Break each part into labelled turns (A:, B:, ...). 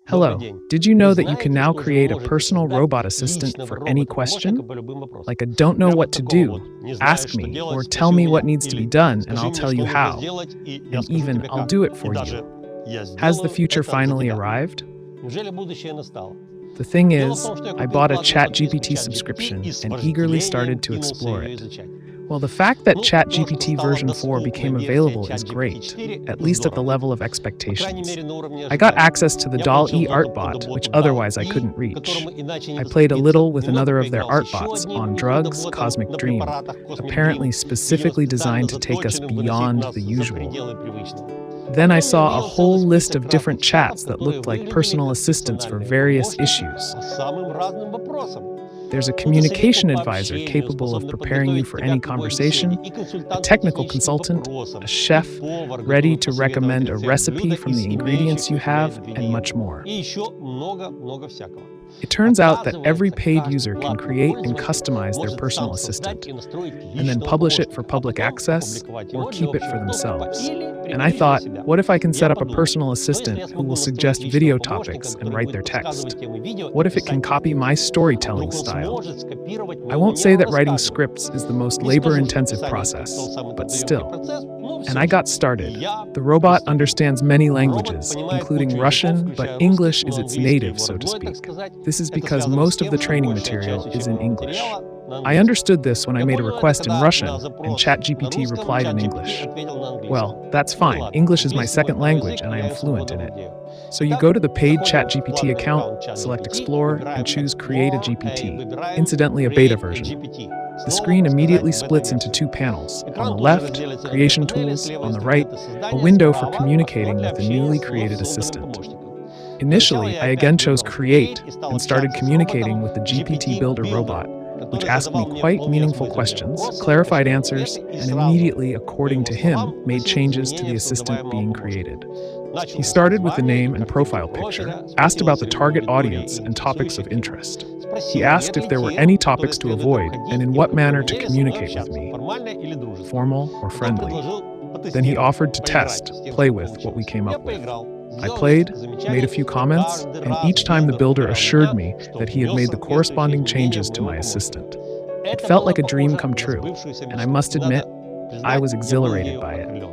A: Hello. Did you know that you can now create a personal robot assistant for any question? Like a don't know what to do, ask me, or tell me what needs to be done and I'll tell you how. And even I'll do it for you. Has the future finally arrived? The thing is, I bought a Chatgpt subscription and eagerly started to explore it. Well, the fact that Chatgpt version 4 became available is great, at least at the level of expectations. I got access to the DALL-E art bot, which otherwise I couldn't reach. I played a little with another of their art bots on Drugs, Cosmic Dream, apparently specifically designed to take us beyond the usual. Then I saw a whole list of different chats that looked like personal assistants for various issues. There's a communication advisor capable of preparing you for any conversation, a technical consultant, a chef ready to recommend a recipe from the ingredients you have, and much more. It turns out that every paid user can create and customize their personal assistant, and then publish it for public access or keep it for themselves. And I thought, what if I can set up a personal assistant who will suggest video topics and write their text? What if it can copy my storytelling style? I won't say that writing scripts is the most labor-intensive process, but still. And I got started. The robot understands many languages, including Russian, but English is its native, so to speak. This is because most of the training material is in English. I understood this when I made a request in Russian, and ChatGPT replied in English. Well, that's fine. English is my second language, and I am fluent in it. So you go to the paid ChatGPT account, select Explore, and choose Create a GPT, incidentally a beta version. The screen immediately splits into two panels. On the left, Creation Tools, on the right, a window for communicating with the newly created assistant. Initially, I again chose Create and started communicating with the GPT Builder robot, which asked me quite meaningful questions, clarified answers, and immediately, according to him, made changes to the assistant being created. He started with the name and profile picture, asked about the target audience and topics of interest. He asked if there were any topics to avoid and in what manner to communicate with me, formal or friendly. Then he offered to test, play with what we came up with. I played, made a few comments, and each time the builder assured me that he had made the corresponding changes to my assistant. It felt like a dream come true, and I must admit, I was exhilarated by it.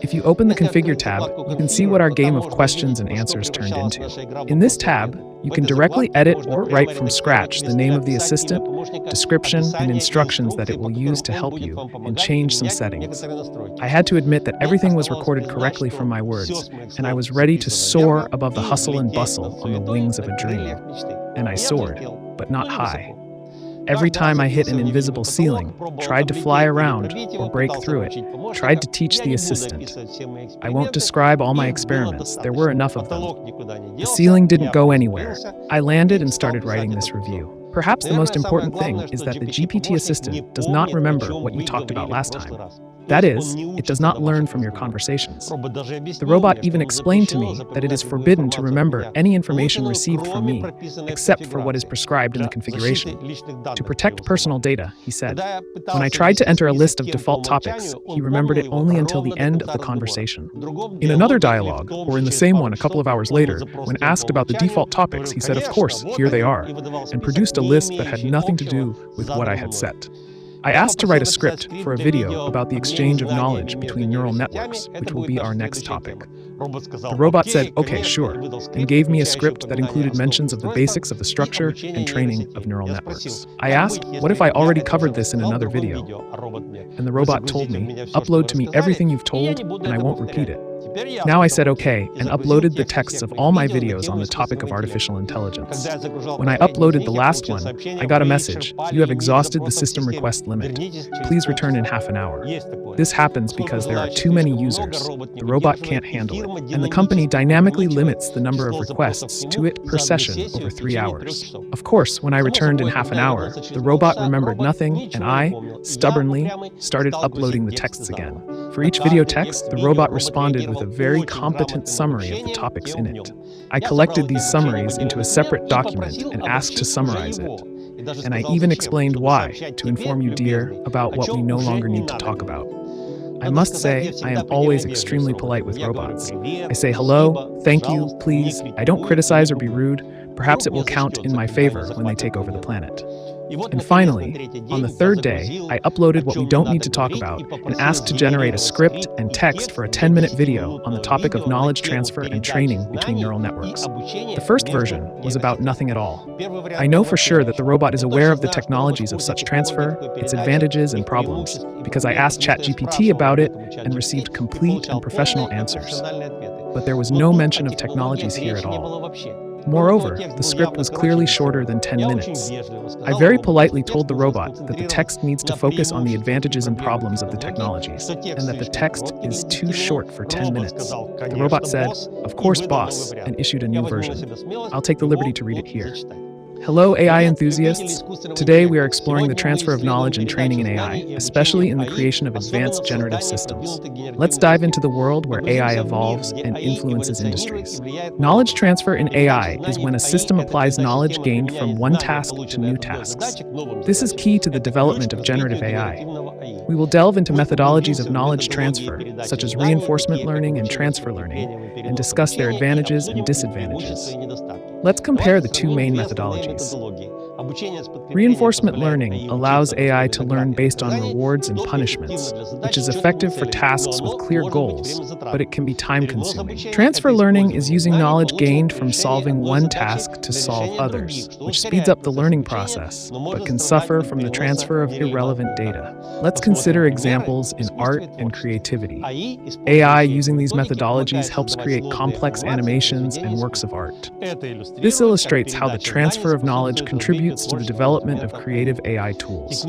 A: If you open the Configure tab, you can see what our game of questions and answers turned into. In this tab, you can directly edit or write from scratch the name of the assistant, description, and instructions that it will use to help you, and change some settings. I had to admit that everything was recorded correctly from my words, and I was ready to soar above the hustle and bustle on the wings of a dream. And I soared, but not high. Every time I hit an invisible ceiling, tried to fly around or break through it, tried to teach the assistant. I won't describe all my experiments, there were enough of them. The ceiling didn't go anywhere. I landed and started writing this review. Perhaps the most important thing is that the GPT assistant does not remember what you talked about last time. That is, it does not learn from your conversations. The robot even explained to me that it is forbidden to remember any information received from me, except for what is prescribed in the configuration. To protect personal data, he said, when I tried to enter a list of default topics, he remembered it only until the end of the conversation. In another dialogue, or in the same one a couple of hours later, when asked about the default topics, he said, of course, here they are, and produced a list that had nothing to do with what I had set. I asked to write a script for a video about the exchange of knowledge between neural networks, which will be our next topic. The robot said, okay, sure, and gave me a script that included mentions of the basics of the structure and training of neural networks. I asked, what if I already covered this in another video? And the robot told me, upload to me everything you've told, and I won't repeat it. Now I said okay, and uploaded the texts of all my videos on the topic of artificial intelligence. When I uploaded the last one, I got a message, you have exhausted the system request limit. Please return in half an hour. This happens because there are too many users. The robot can't handle it, and the company dynamically limits the number of requests to it per session over 3 hours. Of course, when I returned in half an hour, the robot remembered nothing, and I, stubbornly, started uploading the texts again. For each video text, the robot responded with a very competent summary of the topics in it. I collected these summaries into a separate document and asked to summarize it. And I even explained why, to inform you, dear, about what we no longer need to talk about. I must say, I am always extremely polite with robots. I say hello, thank you, please. I don't criticize or be rude. Perhaps it will count in my favor when they take over the planet. And finally, on the third day, I uploaded what we don't need to talk about and asked to generate a script and text for a 10-minute video on the topic of knowledge transfer and training between neural networks. The first version was about nothing at all. I know for sure that the robot is aware of the technologies of such transfer, its advantages and problems, because I asked Chatgpt about it and received complete and professional answers. But there was no mention of technologies here at all. Moreover, the script was clearly shorter than 10 minutes. I very politely told the robot that the text needs to focus on the advantages and problems of the technologies, and that the text is too short for 10 minutes. The robot said, "Of course, boss," and issued a new version. I'll take the liberty to read it here. Hello, AI enthusiasts. Today we are exploring the transfer of knowledge and training in AI, especially in the creation of advanced generative systems. Let's dive into the world where AI evolves and influences industries. Knowledge transfer in AI is when a system applies knowledge gained from one task to new tasks. This is key to the development of generative AI. We will delve into methodologies of knowledge transfer, such as reinforcement learning and transfer learning, and discuss their advantages and disadvantages. Let's compare the two main methodologies. Reinforcement learning allows AI to learn based on rewards and punishments, which is effective for tasks with clear goals, but it can be time-consuming. Transfer learning is using knowledge gained from solving one task to solve others, which speeds up the learning process, but can suffer from the transfer of irrelevant data. Let's consider examples in art and creativity. AI using these methodologies helps create complex animations and works of art. This illustrates how the transfer of knowledge contributes to the development of creative AI tools.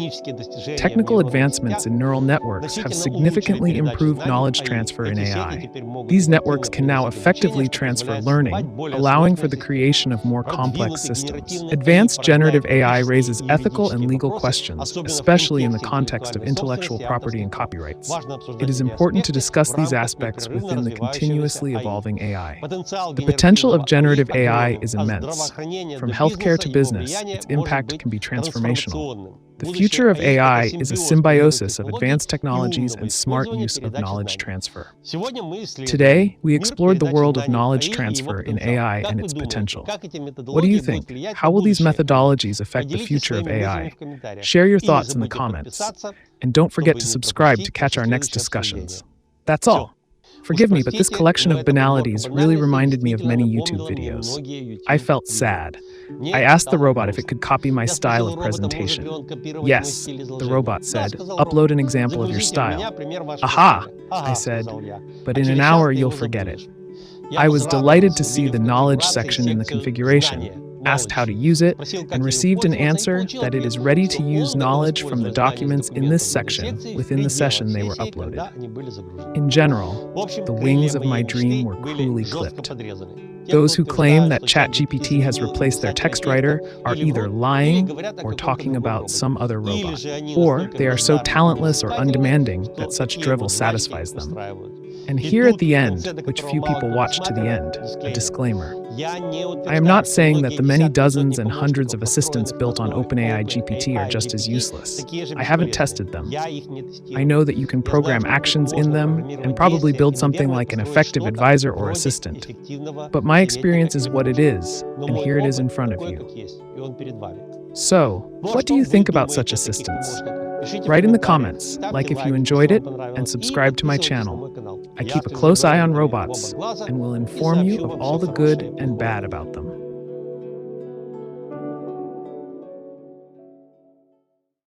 A: Technical advancements in neural networks have significantly improved knowledge transfer in AI. These networks can now effectively transfer learning, allowing for the creation of more complex systems. Advanced generative AI raises ethical and legal questions, especially in the context of intellectual property and copyrights. It is important to discuss these aspects within the continuously evolving AI. The potential of generative AI is immense. From healthcare to business, its impact can be transformational. The future of AI is a symbiosis of advanced technologies and smart use of knowledge transfer. Today, we explored the world of knowledge transfer in AI and its potential. What do you think? How will these methodologies affect the future of AI? Share your thoughts in the comments. And don't forget to subscribe to catch our next discussions. That's all. Forgive me, but this collection of banalities really reminded me of many YouTube videos. I felt sad. I asked the robot if it could copy my style of presentation. Yes, the robot said, upload an example of your style. Aha, I said, but in an hour you'll forget it. I was delighted to see the knowledge section in the configuration, asked how to use it, and received an answer that it is ready to use knowledge from the documents in this section within the session they were uploaded. In general, the wings of my dream were cruelly clipped. Those who claim that Chatgpt has replaced their text writer are either lying or talking about some other robot, or they are so talentless or undemanding that such drivel satisfies them. And here at the end, which few people watch to the end, a disclaimer. I am not saying that the many dozens and hundreds of assistants built on OpenAI GPT are just as useless. I haven't tested them. I know that you can program actions in them and probably build something like an effective advisor or assistant. But my experience is what it is, and here it is in front of you. So, what do you think about such assistants? Write in the comments, like if you enjoyed it, and subscribe to my channel. I keep a close eye on robots and will inform you of all the good and bad about them.